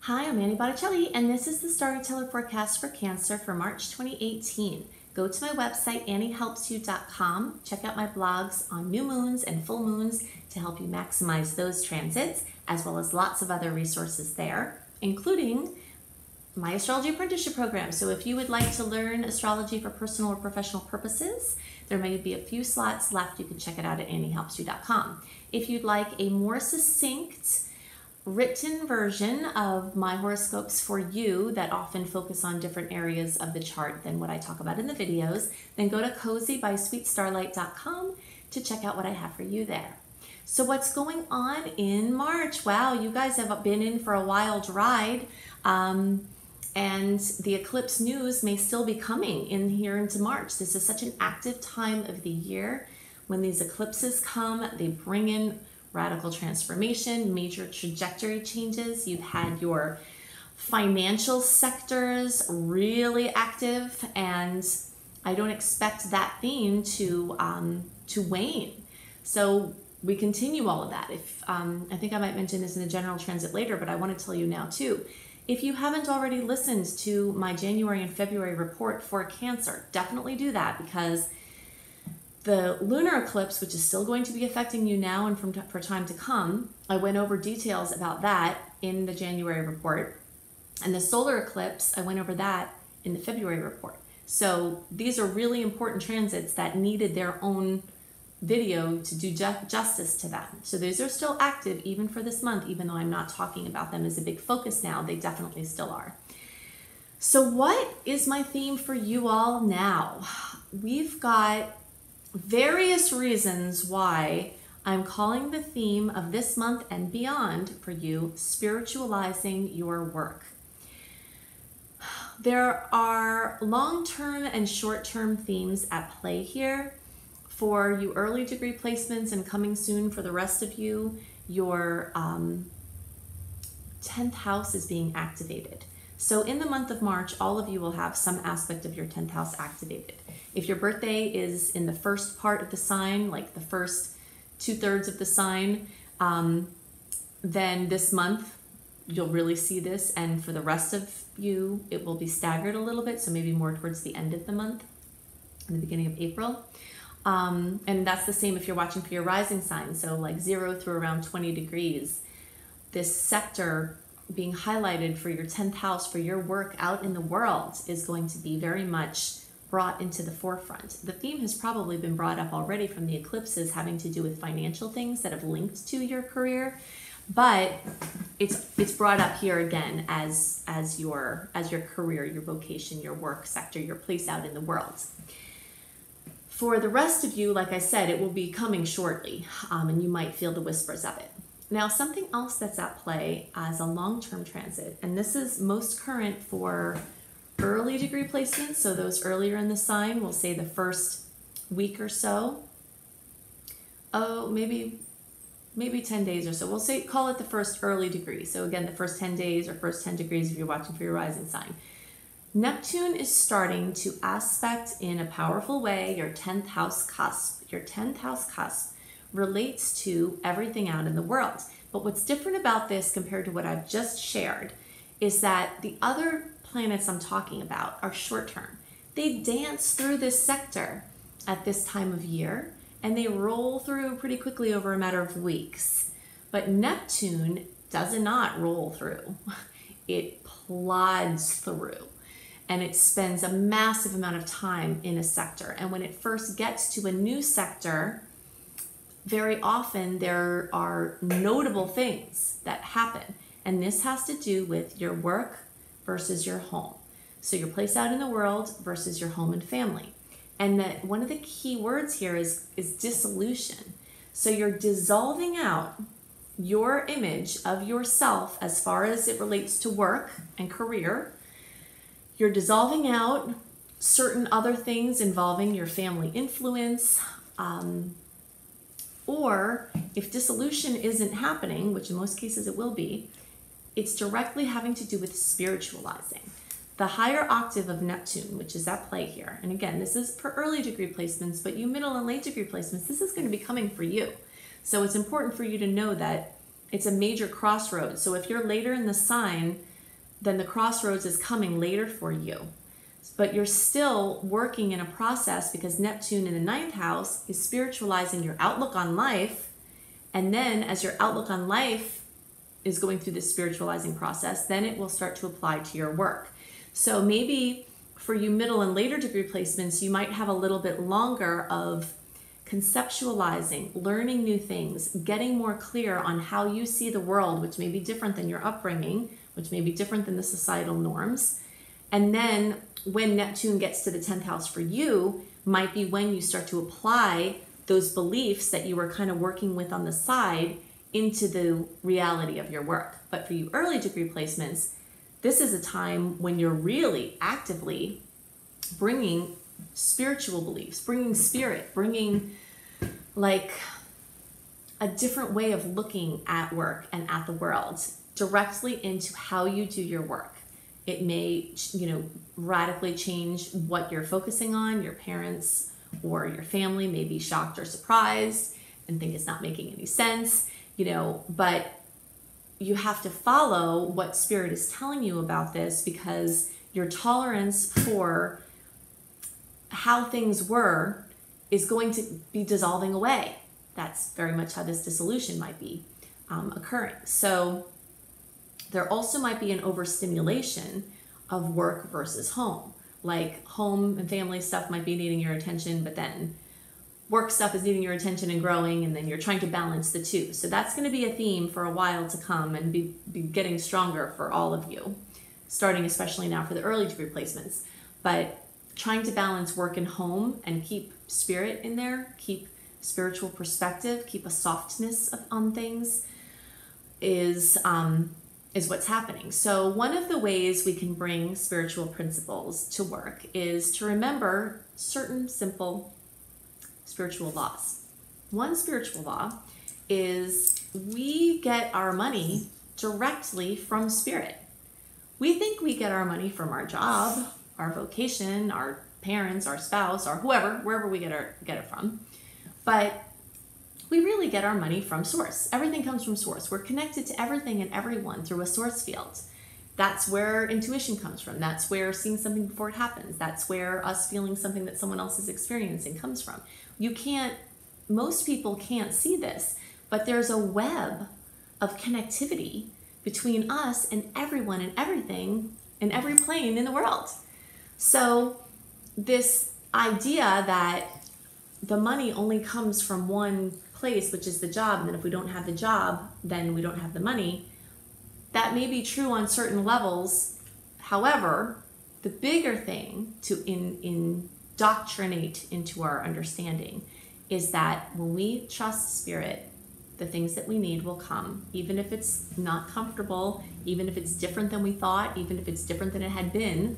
Hi, I'm Annie Botticelli, and this is the Storyteller Forecast for Cancer for March 2018. Go to my website, anniehelpsyou.com. Check out my blogs on new moons and full moons to help you maximize those transits, as well as lots of other resources there, including my astrology apprenticeship program. So if you would like to learn astrology for personal or professional purposes, there may be a few slots left. You can check it out at anniehelpsyou.com. If you'd like a more succinct written version of my horoscopes for you that often focus on different areas of the chart than what I talk about in the videos, then go to cozybysweetstarlight.com to check out what I have for you there. So what's going on in March? Wow, you guys have been in for a wild ride, and the eclipse news may still be coming in here into March. This is such an active time of the year. When these eclipses come, they bring in radical transformation, major trajectory changes. You've had your financial sectors really active, and I don't expect that theme to wane. So we continue all of that. If I think I might mention this in the general transit later, but I want to tell you now too. If you haven't already listened to my January and February report for Cancer, definitely do that, because the lunar eclipse, which is still going to be affecting you now and for time to come, I went over details about that in the January report. And the solar eclipse, I went over that in the February report. So these are really important transits that needed their own video to do justice to them. So these are still active even for this month, even though I'm not talking about them as a big focus now. They definitely still are. So what is my theme for you all now? We've got various reasons why I'm calling the theme of this month and beyond for you, spiritualizing your work. There are long-term and short-term themes at play here. For you early degree placements and coming soon for the rest of you, your 10th house is being activated. So in the month of March, all of you will have some aspect of your 10th house activated. If your birthday is in the first part of the sign, like the first 2/3 of the sign, then this month you'll really see this. And for the rest of you, it will be staggered a little bit. So maybe more towards the end of the month, in the beginning of April. And that's the same if you're watching for your rising sign. So like 0 through around 20 degrees, this sector being highlighted for your 10th house, for your work out in the world, is going to be very much brought into the forefront. The theme has probably been brought up already from the eclipses having to do with financial things that have linked to your career, but it's brought up here again as your career, your vocation, your work sector, your place out in the world. For the rest of you, like I said, it will be coming shortly, and you might feel the whispers of it. Now, something else that's at play as a long-term transit, and this is most current for early degree placements, so those earlier in the sign, we'll say the first week or so. Oh, maybe 10 days or so. We'll say, call it the first early degree. So again, the first 10 days or first 10 degrees if you're watching for your rising sign. Neptune is starting to aspect in a powerful way your 10th house cusp. Your 10th house cusp relates to everything out in the world. But what's different about this compared to what I've just shared is that the other planets I'm talking about are short term. They dance through this sector at this time of year, and they roll through pretty quickly over a matter of weeks. But Neptune does not roll through. It plods through, and it spends a massive amount of time in a sector. And when it first gets to a new sector, very often there are notable things that happen. And this has to do with your work versus your home. So your place out in the world versus your home and family. And that one of the key words here is dissolution. So you're dissolving out your image of yourself as far as it relates to work and career. You're dissolving out certain other things involving your family influence, or if dissolution isn't happening, which in most cases it will be, it's directly having to do with spiritualizing. The higher octave of Neptune, which is at play here, and again, this is for early degree placements, but you middle and late degree placements, this is going to be coming for you. So it's important for you to know that it's a major crossroads. So if you're later in the sign, then the crossroads is coming later for you. But you're still working in a process because Neptune in the ninth house is spiritualizing your outlook on life. And then as your outlook on life is going through this spiritualizing process, then it will start to apply to your work. So maybe for you middle and later degree placements, you might have a little bit longer of conceptualizing, learning new things, getting more clear on how you see the world, which may be different than your upbringing, which may be different than the societal norms. And then when Neptune gets to the 10th house for you, might be when you start to apply those beliefs that you were kind of working with on the side into the reality of your work. But for you early degree placements, this is a time when you're really actively bringing spiritual beliefs, bringing spirit, bringing like a different way of looking at work and at the world directly into how you do your work. It may, radically change what you're focusing on. Your parents or your family may be shocked or surprised and think it's not making any sense, but you have to follow what spirit is telling you about this, because your tolerance for how things were is going to be dissolving away. That's very much how this dissolution might be occurring. So there also might be an overstimulation of work versus home. Like home and family stuff might be needing your attention, but then work stuff is needing your attention and growing, and then you're trying to balance the two. So that's going to be a theme for a while to come and be getting stronger for all of you, starting especially now for the early degree placements. But trying to balance work and home and keep spirit in there, keep spiritual perspective, keep a softness on things is what's happening. So one of the ways we can bring spiritual principles to work is to remember certain simple spiritual laws. One spiritual law is we get our money directly from spirit. We think we get our money from our job, our vocation, our parents, our spouse, or whoever, wherever we get it from. But we really get our money from source. Everything comes from source. We're connected to everything and everyone through a source field. That's where intuition comes from. That's where seeing something before it happens. That's where us feeling something that someone else is experiencing comes from. Most people can't see this, but there's a web of connectivity between us and everyone and everything in every plane in the world. So this idea that the money only comes from one place, which is the job, and then if we don't have the job, then we don't have the money, that may be true on certain levels. However, the bigger thing to indoctrinate into our understanding is that when we trust spirit, the things that we need will come, even if it's not comfortable, even if it's different than we thought, even if it's different than it had been.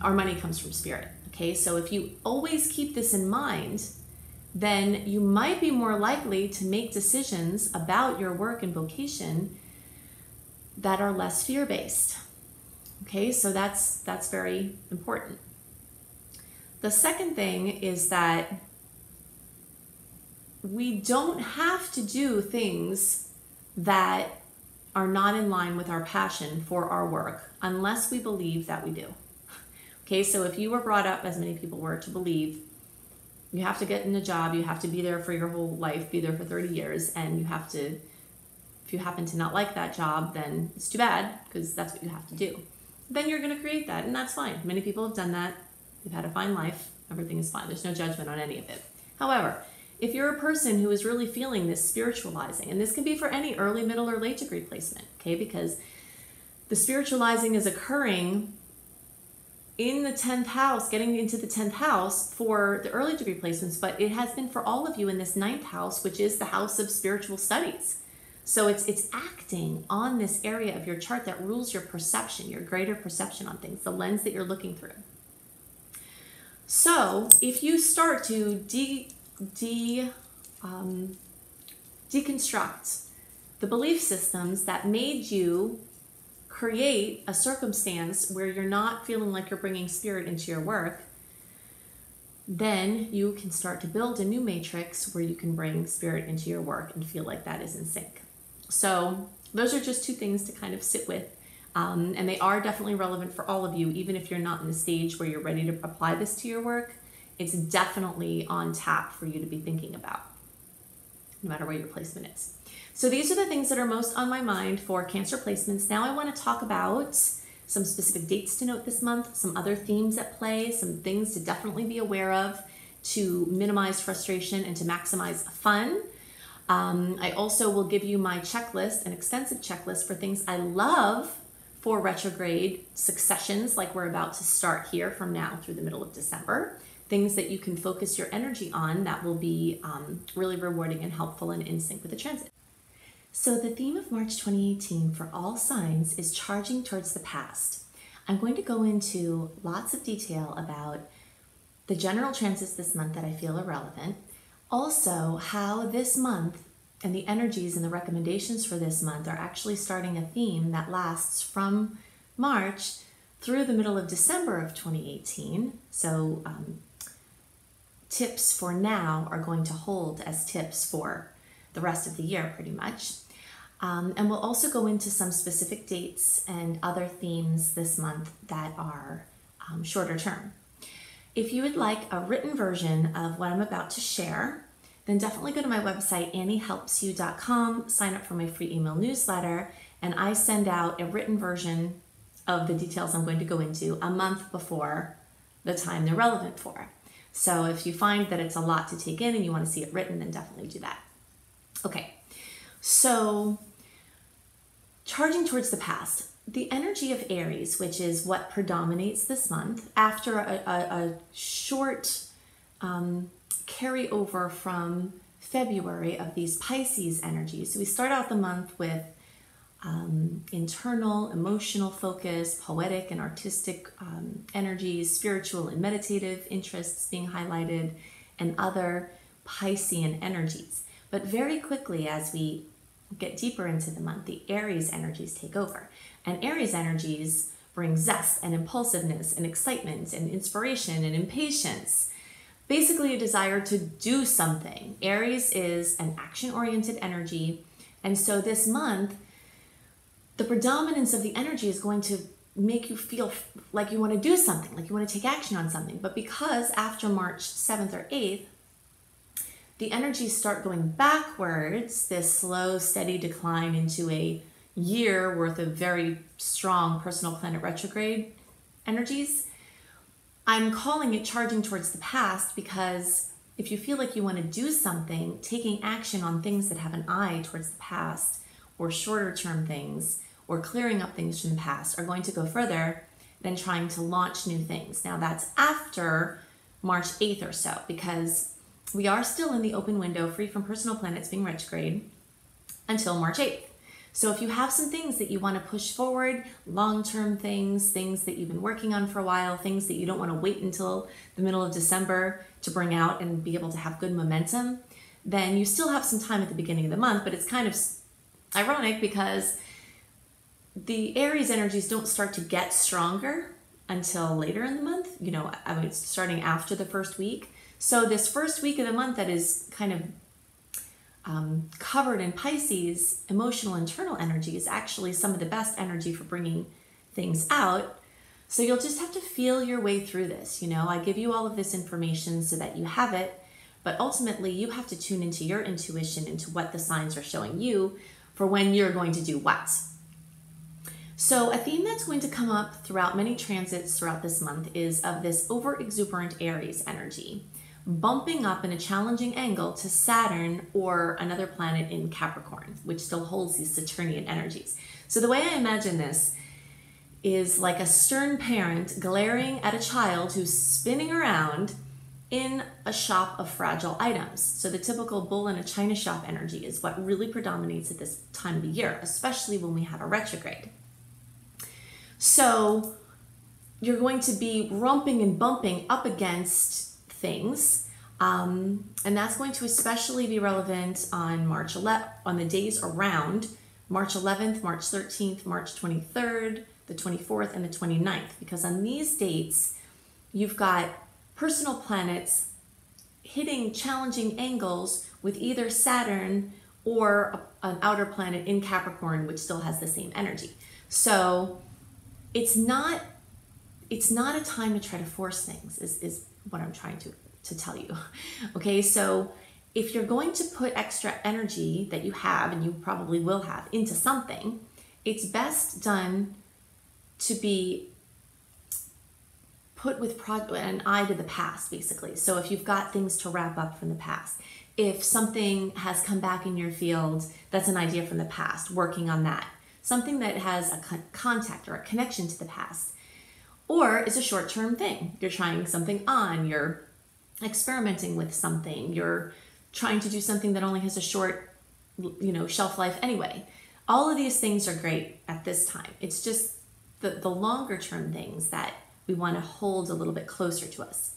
Our money comes from spirit. Okay, so if you always keep this in mind, then you might be more likely to make decisions about your work and vocation that are less fear-based. Okay, so that's very important. The second thing is that we don't have to do things that are not in line with our passion for our work unless we believe that we do. Okay, so if you were brought up, as many people were, to believe you have to get in a job, you have to be there for your whole life, be there for 30 years, and you have to, if you happen to not like that job, then it's too bad, because that's what you have to do. Then you're going to create that, and that's fine. Many people have done that. They've had a fine life. Everything is fine. There's no judgment on any of it. However, if you're a person who is really feeling this spiritualizing, and this can be for any early, middle, or late degree placement, okay, because the spiritualizing is occurring in the 10th house, getting into the 10th house for the early degree placements, but it has been for all of you in this 9th house, which is the house of spiritual studies. So it's acting on this area of your chart that rules your perception, your greater perception on things, the lens that you're looking through. So if you start to deconstruct the belief systems that made you create a circumstance where you're not feeling like you're bringing spirit into your work, then you can start to build a new matrix where you can bring spirit into your work and feel like that is in sync. So those are just two things to kind of sit with And they are definitely relevant for all of you, even if you're not in the stage where you're ready to apply this to your work. It's definitely on tap for you to be thinking about, no matter where your placement is. So these are the things that are most on my mind for Cancer placements. Now I want to talk about some specific dates to note this month, some other themes at play, some things to definitely be aware of to minimize frustration and to maximize fun. I also will give you my checklist, an extensive checklist for things I love for retrograde successions like we're about to start here from now through the middle of December. Things that you can focus your energy on that will be really rewarding and helpful and in sync with the transit. So the theme of March 2018 for all signs is charging towards the past. I'm going to go into lots of detail about the general transits this month that I feel are relevant. Also, how this month and the energies and the recommendations for this month are actually starting a theme that lasts from March through the middle of December of 2018. So tips for now are going to hold as tips for the rest of the year pretty much. And we'll also go into some specific dates and other themes this month that are shorter term. If you would like a written version of what I'm about to share, then definitely go to my website, anniehelpsyou.com, sign up for my free email newsletter, and I send out a written version of the details I'm going to go into a month before the time they're relevant for. So if you find that it's a lot to take in and you want to see it written, then definitely do that. Okay, so charging towards the past. The energy of Aries, which is what predominates this month, after a short carryover from February of these Pisces energies. So we start out the month with internal, emotional focus, poetic and artistic energies, spiritual and meditative interests being highlighted, and other Piscean energies. But very quickly, as we get deeper into the month, the Aries energies take over. And Aries energies bring zest and impulsiveness and excitement and inspiration and impatience. Basically a desire to do something. Aries is an action-oriented energy. And so this month, the predominance of the energy is going to make you feel like you want to do something, like you want to take action on something. But because after March 7th or 8th, the energies start going backwards, this slow, steady decline into a year worth of very strong personal planet retrograde energies. I'm calling it charging towards the past because if you feel like you want to do something, taking action on things that have an eye towards the past or shorter term things or clearing up things from the past are going to go further than trying to launch new things. Now that's after March 8th or so, because we are still in the open window free from personal planets being retrograde until March 8th. So if you have some things that you want to push forward, long-term things, things that you've been working on for a while, things that you don't want to wait until the middle of December to bring out and be able to have good momentum, then you still have some time at the beginning of the month, but it's kind of ironic because the Aries energies don't start to get stronger until later in the month. You know, I mean, it's starting after the first week. So this first week of the month that is kind of covered in Pisces, emotional internal energy is actually some of the best energy for bringing things out. So you'll just have to feel your way through this. You know, I give you all of this information so that you have it, but ultimately you have to tune into your intuition, into what the signs are showing you for when you're going to do what. So a theme that's going to come up throughout many transits throughout this month is of this over-exuberant Aries energy, bumping up in a challenging angle to Saturn or another planet in Capricorn, which still holds these Saturnian energies. So the way I imagine this is like a stern parent glaring at a child who's spinning around in a shop of fragile items. So the typical bull in a china shop energy is what really predominates at this time of the year, especially when we have a retrograde. So you're going to be rumping and bumping up against things, and that's going to especially be relevant on March 11th, on the days around March 11th, March 13th, March 23rd, the 24th, and the 29th, because on these dates, you've got personal planets hitting challenging angles with either Saturn or an outer planet in Capricorn, which still has the same energy. So it's not a time to try to force things, is what I'm trying to tell you. Okay, so if you're going to put extra energy that you have, and you probably will have, into something, it's best done to be put with an eye to the past, basically. So if you've got things to wrap up from the past, if something has come back in your field that's an idea from the past, working on that, something that has a contact or a connection to the past, or is a short-term thing. You're trying something on, you're experimenting with something, you're trying to do something that only has a short, shelf life anyway. All of these things are great at this time. It's just the longer term things that we want to hold a little bit closer to us.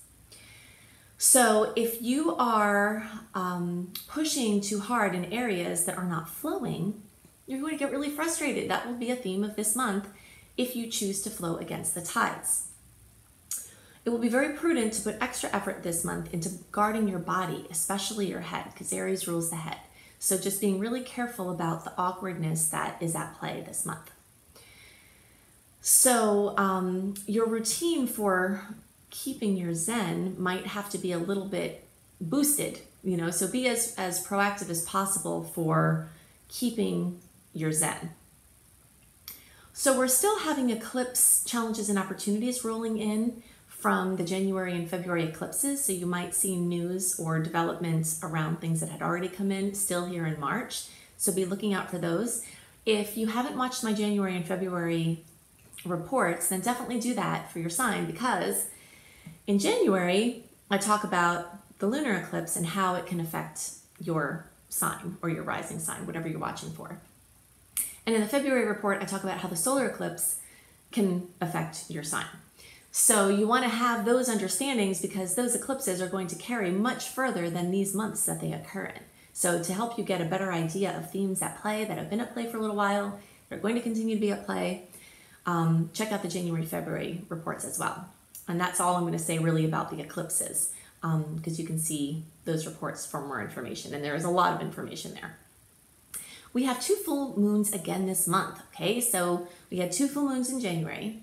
So if you are pushing too hard in areas that are not flowing, you're going to get really frustrated. That will be a theme of this month if you choose to flow against the tides. It will be very prudent to put extra effort this month into guarding your body, especially your head, because Aries rules the head. So just being really careful about the awkwardness that is at play this month. So your routine for keeping your zen might have to be a little bit boosted, so be as proactive as possible for keeping your zen. So we're still having eclipse challenges and opportunities rolling in from the January and February eclipses. So you might see news or developments around things that had already come in still here in March. So be looking out for those. If you haven't watched my January and February reports, then definitely do that for your sign, because in January, I talk about the lunar eclipse and how it can affect your sign or your rising sign, whatever you're watching for. And in the February report, I talk about how the solar eclipse can affect your sign. So you want to have those understandings, because those eclipses are going to carry much further than these months that they occur in. So to help you get a better idea of themes at play that have been at play for a little while, they're going to continue to be at play, check out the January, February reports as well. And that's all I'm going to say really about the eclipses, because you can see those reports for more information, and there is a lot of information there. We have 2 full moons again this month, okay? So we had 2 full moons in January.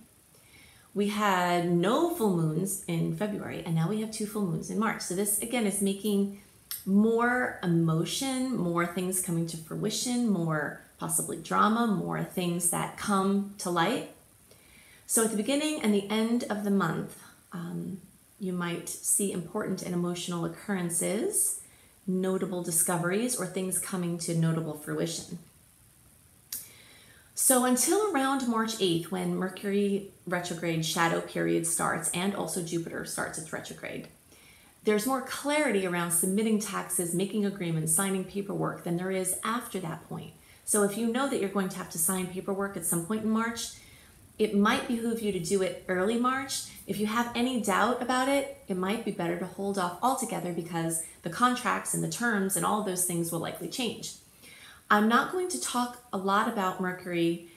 We had no full moons in February, and now we have 2 full moons in March. So this, again, is making more emotion, more things coming to fruition, more possibly drama, more things that come to light. So at the beginning and the end of the month, you might see important and emotional occurrences, notable discoveries, or things coming to notable fruition. So until around March 8th, when Mercury retrograde shadow period starts, and also Jupiter starts its retrograde, there's more clarity around submitting taxes, making agreements, signing paperwork than there is after that point. So if you know that you're going to have to sign paperwork at some point in March, it might behoove you to do it early March. If you have any doubt about it, it might be better to hold off altogether, because the contracts and the terms and all those things will likely change. I'm not going to talk a lot about Mercury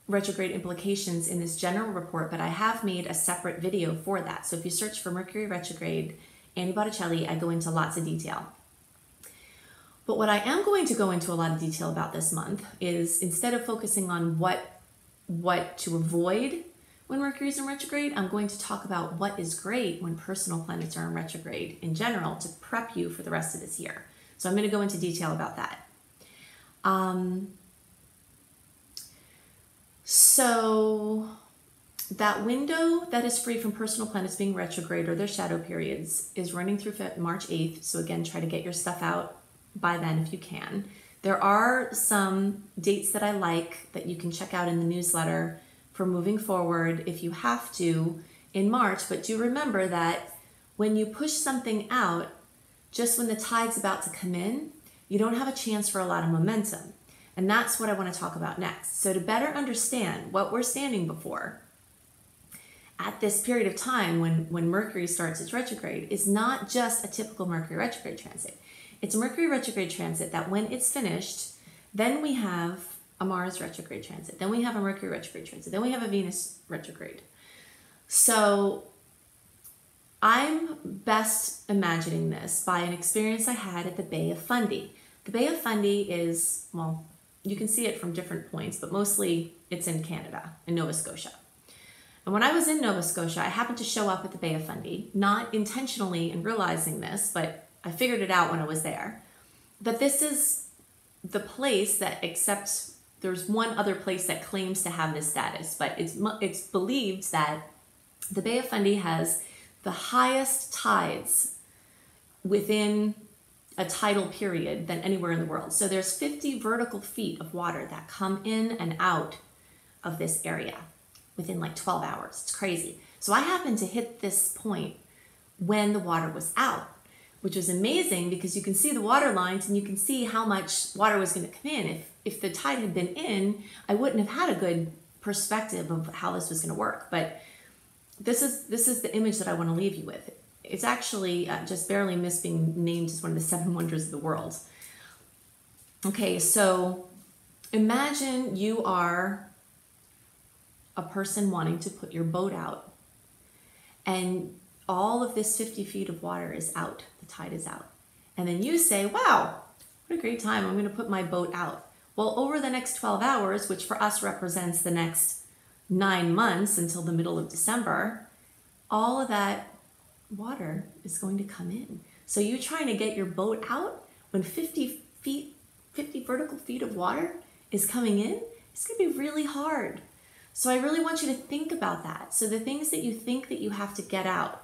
retrograde implications in this general report, but I have made a separate video for that. So if you search for Mercury retrograde, Annie Botticelli, I go into lots of detail. But what I am going to go into a lot of detail about this month is, instead of focusing on what to avoid when Mercury is in retrograde, I'm going to talk about what is great when personal planets are in retrograde in general, to prep you for the rest of this year. So I'm going to go into detail about that. So that window that is free from personal planets being retrograde or their shadow periods is running through March 8th. So again, try to get your stuff out by then if you can. There are some dates that I like that you can check out in the newsletter for moving forward if you have to in March, but do remember that when you push something out, just when the tide's about to come in, you don't have a chance for a lot of momentum. And that's what I want to talk about next. So to better understand what we're standing before at this period of time when Mercury starts its retrograde is not just a typical Mercury retrograde transit. It's a Mercury retrograde transit that when it's finished, then we have a Mars retrograde transit, then we have a Mercury retrograde transit, then we have a Venus retrograde. So I'm best imagining this by an experience I had at the Bay of Fundy. The Bay of Fundy is, well, you can see it from different points, but mostly it's in Canada, in Nova Scotia. And when I was in Nova Scotia, I happened to show up at the Bay of Fundy, not intentionally in realizing this, but I figured it out when I was there, that this is the place that accepts, there's one other place that claims to have this status, but it's believed that the Bay of Fundy has the highest tides within a tidal period than anywhere in the world. So there's 50 vertical feet of water that come in and out of this area within like 12 hours. It's crazy. So I happened to hit this point when the water was out, which was amazing because you can see the water lines and you can see how much water was going to come in. If the tide had been in, I wouldn't have had a good perspective of how this was going to work. But this is the image that I want to leave you with. It's actually just barely missed being named as one of the 7 wonders of the world. Okay, so imagine you are a person wanting to put your boat out, and all of this 50 feet of water is out, the tide is out. And then you say, wow, what a great time, I'm going to put my boat out. Well, over the next 12 hours, which for us represents the next 9 months until the middle of December, all of that water is going to come in. So you're trying to get your boat out when 50 vertical feet of water is coming in, it's going to be really hard. So I really want you to think about that. So the things that you think that you have to get out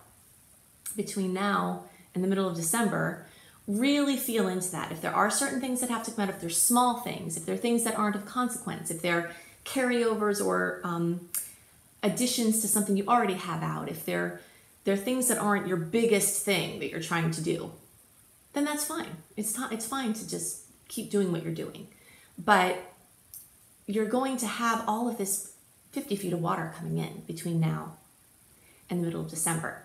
between now and the middle of December, really feel into that. If there are certain things that have to come out, if they're small things, if they're things that aren't of consequence, if they're carryovers or additions to something you already have out, if they're things that aren't your biggest thing that you're trying to do, then that's fine. It's fine to just keep doing what you're doing. But you're going to have all of this 50 feet of water coming in between now and the middle of December.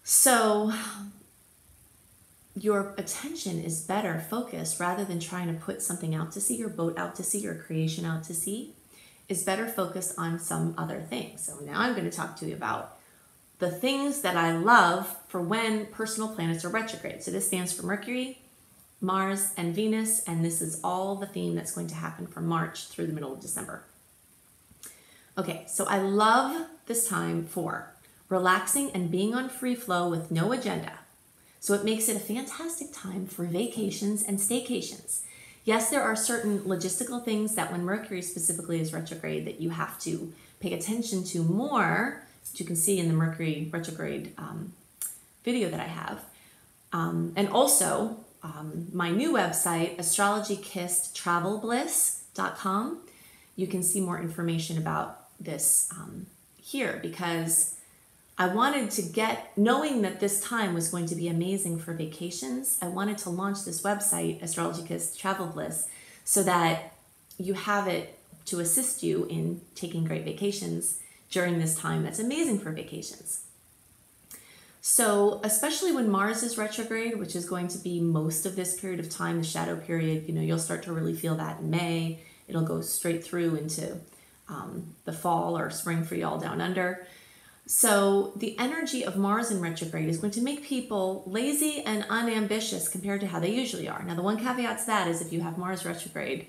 So your attention is better focused, rather than trying to put something out to sea, your boat out to sea, your creation out to sea, is better focused on some other things. So now I'm going to talk to you about the things that I love for when personal planets are retrograde. So this stands for Mercury, Mars, and Venus, and this is all the theme that's going to happen from March through the middle of December. Okay, so I love this time for relaxing and being on free flow with no agenda. So it makes it a fantastic time for vacations and staycations. Yes, there are certain logistical things that when Mercury specifically is retrograde that you have to pay attention to more, which you can see in the Mercury retrograde video that I have. And also my new website, astrologykissedtravelbliss.com. You can see more information about this here, because I wanted to knowing that this time was going to be amazing for vacations, I wanted to launch this website, Astrology Kissed Travel Bliss, so that you have it to assist you in taking great vacations during this time that's amazing for vacations. So especially when Mars is retrograde, which is going to be most of this period of time, the shadow period, you'll start to really feel that in May. It'll go straight through into the fall or spring for y'all down under. So the energy of Mars in retrograde is going to make people lazy and unambitious compared to how they usually are. Now, the one caveat to that is if you have Mars retrograde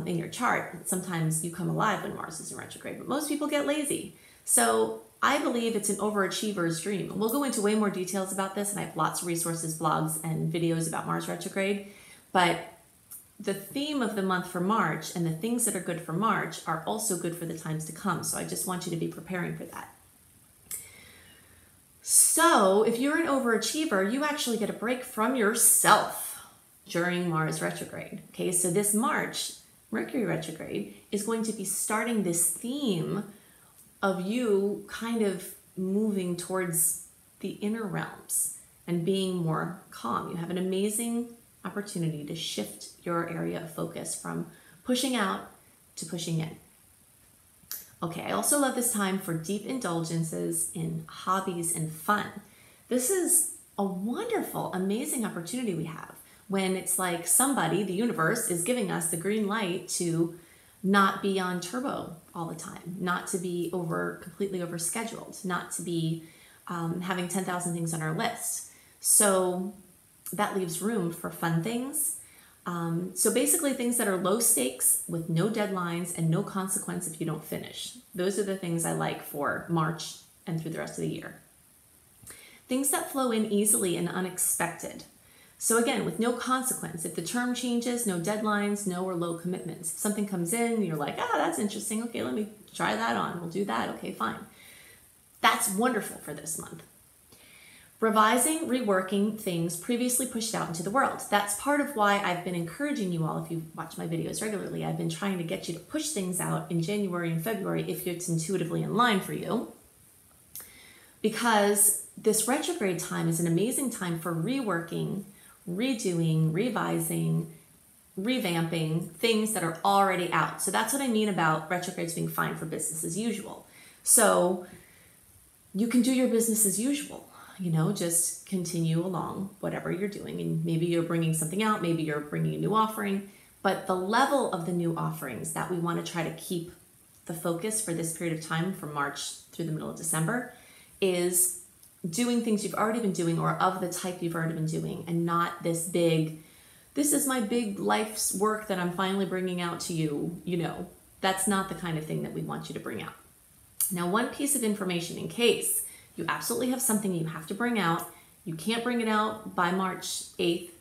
in your chart, sometimes you come alive when Mars is in retrograde, but most people get lazy. So I believe it's an overachiever's dream. We'll go into way more details about this, and I have lots of resources, blogs, and videos about Mars retrograde. But the theme of the month for March and the things that are good for March are also good for the times to come. So I just want you to be preparing for that. So if you're an overachiever, you actually get a break from yourself during Mars retrograde. Okay, so this March, Mercury retrograde is going to be starting this theme of you kind of moving towards the inner realms and being more calm. You have an amazing opportunity to shift your area of focus from pushing out to pushing in. Okay, I also love this time for deep indulgences in hobbies and fun. This is a wonderful, amazing opportunity we have when it's like somebody, the universe, is giving us the green light to not be on turbo all the time, not to be completely overscheduled, not to be having 10,000 things on our list. So that leaves room for fun things. So basically things that are low stakes with no deadlines and no consequence if you don't finish. Those are the things I like for March and through the rest of the year. Things that flow in easily and unexpected. So again, with no consequence, if the term changes, no deadlines, no or low commitments. If something comes in, you're like, that's interesting. Okay, let me try that on. We'll do that. Okay, fine. That's wonderful for this month. Revising, reworking things previously pushed out into the world. That's part of why I've been encouraging you all, if you watch my videos regularly, I've been trying to get you to push things out in January and February if it's intuitively in line for you. Because this retrograde time is an amazing time for reworking, redoing, revising, revamping things that are already out. So that's what I mean about retrogrades being fine for business as usual. So you can do your business as usual. Just continue along whatever you're doing. And maybe you're bringing something out, maybe you're bringing a new offering, but the level of the new offerings that we want to try to keep the focus for this period of time from March through the middle of December is doing things you've already been doing or of the type you've already been doing, and not this is my big life's work that I'm finally bringing out to you. That's not the kind of thing that we want you to bring out. Now, one piece of information in case you absolutely have something you have to bring out, you can't bring it out by March 8th,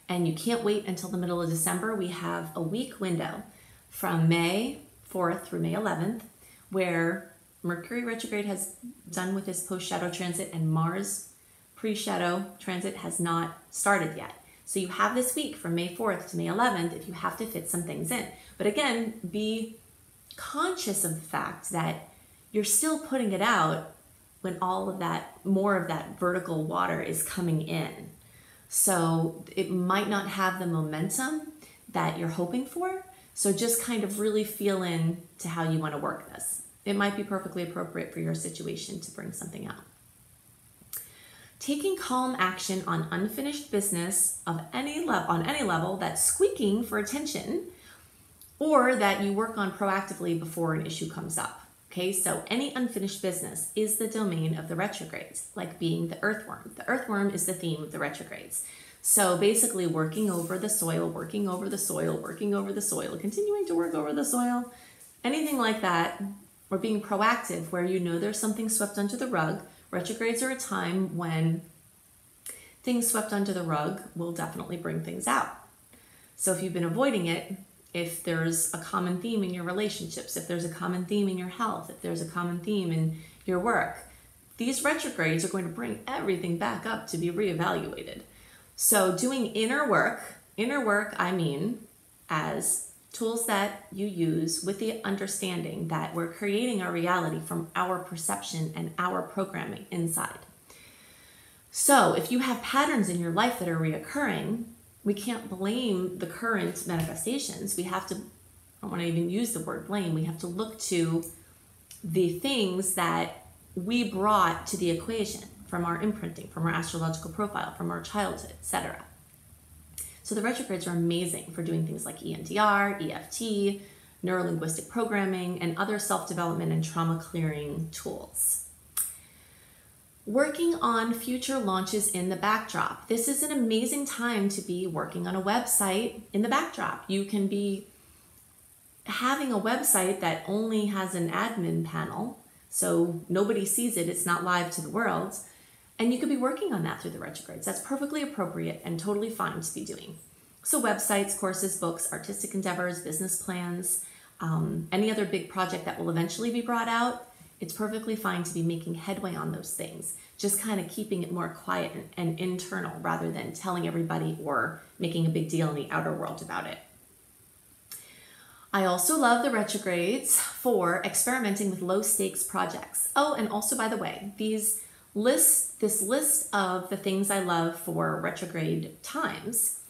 and you can't wait until the middle of December. We have a week window from May 4th through May 11th, where Mercury retrograde has done with his post-shadow transit and Mars pre-shadow transit has not started yet. So you have this week from May 4th to May 11th if you have to fit some things in. But again, be conscious of the fact that you're still putting it out when all of that, more of that vertical water is coming in. So it might not have the momentum that you're hoping for. So just kind of really feel in to how you want to work this. It might be perfectly appropriate for your situation to bring something out. Taking calm action on unfinished business of on any level that's squeaking for attention, or that you work on proactively before an issue comes up. Okay, so any unfinished business is the domain of the retrogrades, like being the earthworm. The earthworm is the theme of the retrogrades. So basically working over the soil, working over the soil, working over the soil, continuing to work over the soil, anything like that, or being proactive where there's something swept under the rug. Retrogrades are a time when things swept under the rug will definitely bring things out. So if you've been avoiding it, if there's a common theme in your relationships, if there's a common theme in your health, if there's a common theme in your work, these retrogrades are going to bring everything back up to be reevaluated. So doing inner work I mean as tools that you use with the understanding that we're creating our reality from our perception and our programming inside. So if you have patterns in your life that are reoccurring, we can't blame the current manifestations. We have to, I don't want to even use the word blame, we have to look to the things that we brought to the equation from our imprinting, from our astrological profile, from our childhood, etc. So the retrogrades are amazing for doing things like EMDR, EFT, neuro-linguistic programming, and other self-development and trauma clearing tools. Working on future launches in the backdrop. This is an amazing time to be working on a website in the backdrop. You can be having a website that only has an admin panel, so nobody sees it, it's not live to the world, and you could be working on that through the retrogrades. That's perfectly appropriate and totally fine to be doing. So websites, courses, books, artistic endeavors, business plans, any other big project that will eventually be brought out, it's perfectly fine to be making headway on those things, just kind of keeping it more quiet and internal rather than telling everybody or making a big deal in the outer world about it. I also love the retrogrades for experimenting with low stakes projects. Oh, and also, by the way, this list of the things I love for retrograde times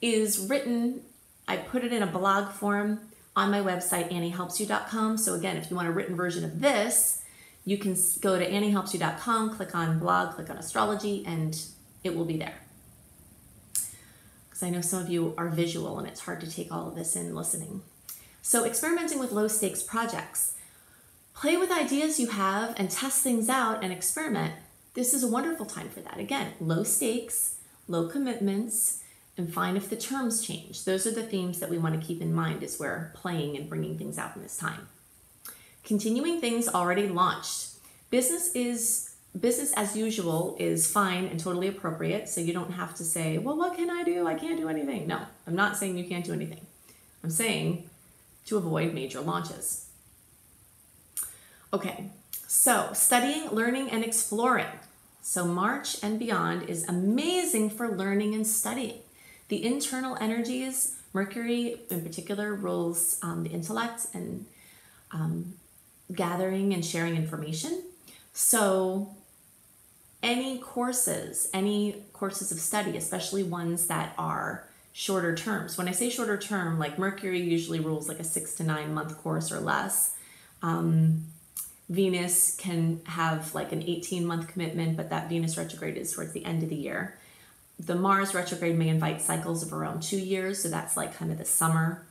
is written, I put it in a blog form on my website, anniehelpsyou.com. So again, if you want a written version of this, you can go to anniehelpsyou.com, click on blog, click on astrology, and it will be there. Because I know some of you are visual and it's hard to take all of this in listening. So experimenting with low stakes projects. Play with ideas you have and test things out and experiment. This is a wonderful time for that. Again, low stakes, low commitments, and fine if the terms change. Those are the themes that we want to keep in mind as we're playing and bringing things out in this time. Continuing things already launched. Business as usual is fine and totally appropriate, so you don't have to say, well, what can I do? I can't do anything. No, I'm not saying you can't do anything. I'm saying to avoid major launches. Okay, so studying, learning, and exploring. So March and beyond is amazing for learning and studying. The internal energies, Mercury in particular, rules the intellect and gathering and sharing information. So any courses of study, especially ones that are shorter terms. When I say shorter term, like Mercury usually rules like a 6 to 9 month course or less. Venus can have like an 18-month commitment, but that Venus retrograde is towards the end of the year. The Mars retrograde may invite cycles of around 2 years, so that's like kind of the summer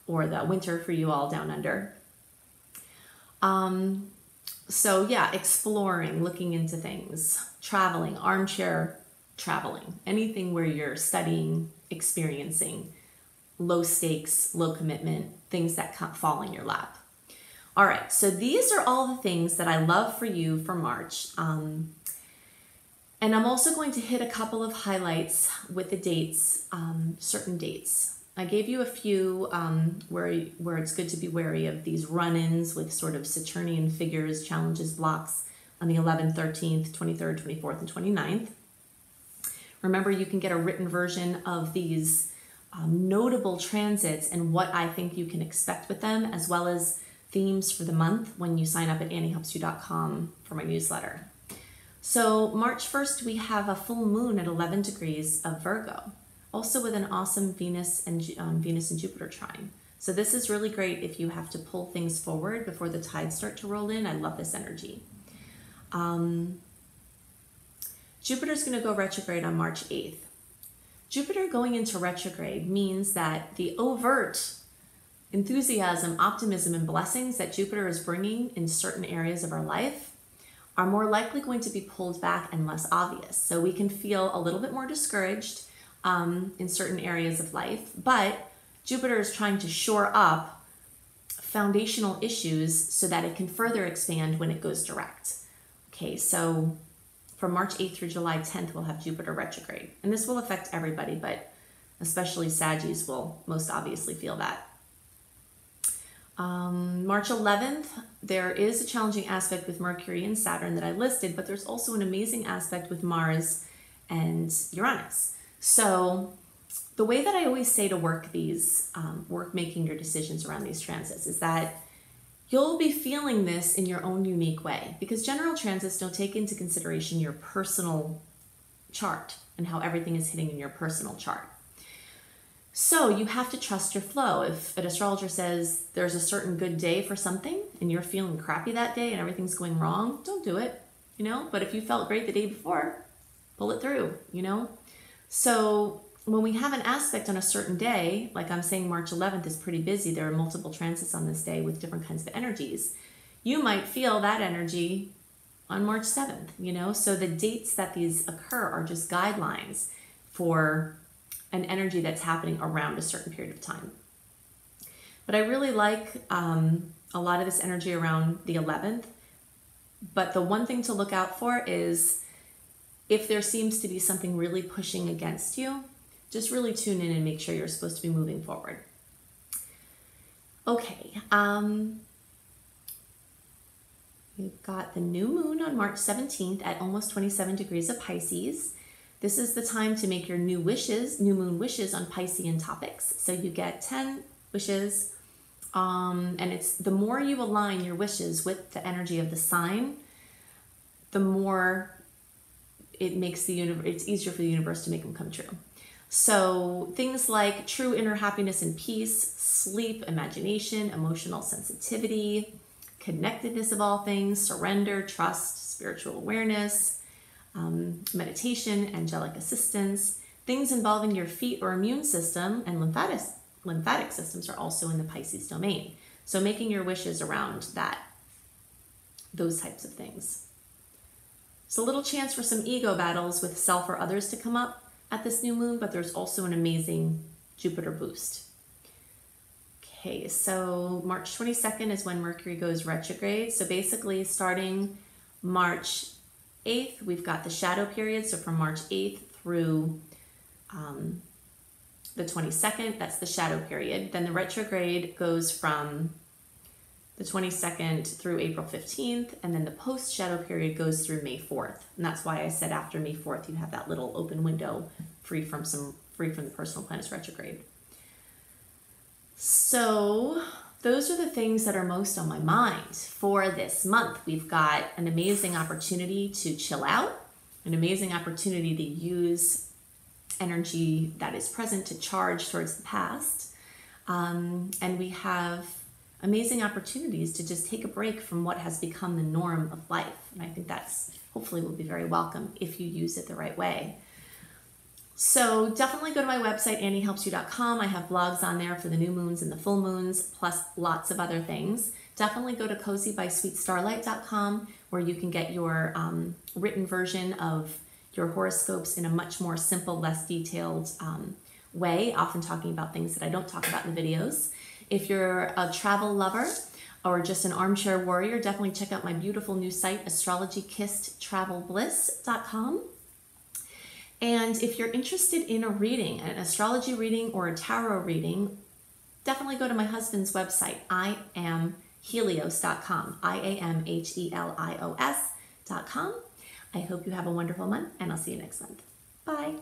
or the winter for you all down under. So yeah, exploring, looking into things, traveling, armchair traveling, anything where you're studying, experiencing, low stakes, low commitment, things that fall in your lap. All right, so these are all the things that I love for you for March. And I'm also going to hit a couple of highlights with the dates, certain dates. I gave you a few where it's good to be wary of these run-ins with sort of Saturnian figures, challenges, blocks on the 11th, 13th, 23rd, 24th, and 29th. Remember, you can get a written version of these notable transits and what I think you can expect with them, as well as themes for the month when you sign up at anniehelpsyou.com for my newsletter. So March 1st, we have a full moon at 11 degrees of Virgo, also with an awesome Venus and Jupiter trine. So this is really great if you have to pull things forward before the tides start to roll in. I love this energy. Jupiter's going to go retrograde on March 8th. Jupiter going into retrograde means that the overt enthusiasm, optimism, and blessings that Jupiter is bringing in certain areas of our life are more likely going to be pulled back and less obvious. So we can feel a little bit more discouraged in certain areas of life, but Jupiter is trying to shore up foundational issues so that it can further expand when it goes direct. Okay, so from March 8th through July 10th, we'll have Jupiter retrograde. And this will affect everybody, but especially Saggies will most obviously feel that. March 11th, there is a challenging aspect with Mercury and Saturn that I listed, but there's also an amazing aspect with Mars and Uranus. So the way that I always say to work making your decisions around these transits is that you'll be feeling this in your own unique way, because general transits don't take into consideration your personal chart and how everything is hitting in your personal chart. So you have to trust your flow. If an astrologer says there's a certain good day for something and you're feeling crappy that day and everything's going wrong, don't do it, But if you felt great the day before, pull it through, So when we have an aspect on a certain day, like I'm saying March 11th is pretty busy, there are multiple transits on this day with different kinds of energies, you might feel that energy on March 7th, So the dates that these occur are just guidelines for an energy that's happening around a certain period of time. But I really like a lot of this energy around the 11th. But the one thing to look out for is if there seems to be something really pushing against you, just really tune in and make sure you're supposed to be moving forward. Okay, we've got the new moon on March 17th at almost 27 degrees of Pisces. This is the time to make your new moon wishes on Piscean topics. So you get 10 wishes, and it's the more you align your wishes with the energy of the sign, the more it makes it's easier for the universe to make them come true. So things like true inner happiness and peace, sleep, imagination, emotional sensitivity, connectedness of all things, surrender, trust, spiritual awareness, meditation, angelic assistance, things involving your feet or immune system, and lymphatic systems are also in the Pisces domain. So making your wishes around those types of things. So a little chance for some ego battles with self or others to come up, at this new moon, but there's also an amazing Jupiter boost. Okay, so March 22nd is when Mercury goes retrograde. So basically starting March 8th, we've got the shadow period. So from March 8th through the 22nd, that's the shadow period. Then the retrograde goes from the 22nd through April 15th, and then the post-shadow period goes through May 4th. And that's why I said after May 4th, you have that little open window free from the personal planets retrograde. So those are the things that are most on my mind for this month. We've got an amazing opportunity to chill out, an amazing opportunity to use energy that is present to charge towards the past. And we have amazing opportunities to just take a break from what has become the norm of life. And I think that's hopefully will be very welcome if you use it the right way. So definitely go to my website, anniehelpsyou.com. I have blogs on there for the new moons and the full moons, plus lots of other things. Definitely go to cozybysweetstarlight.com, where you can get your written version of your horoscopes in a much more simple, less detailed way, often talking about things that I don't talk about in the videos. If you're a travel lover or just an armchair warrior, definitely check out my beautiful new site, astrologykissedtravelbliss.com. And if you're interested in a reading, an astrology reading or a tarot reading, definitely go to my husband's website, iamhelios.com, iamhelios.com. I hope you have a wonderful month, and I'll see you next month. Bye.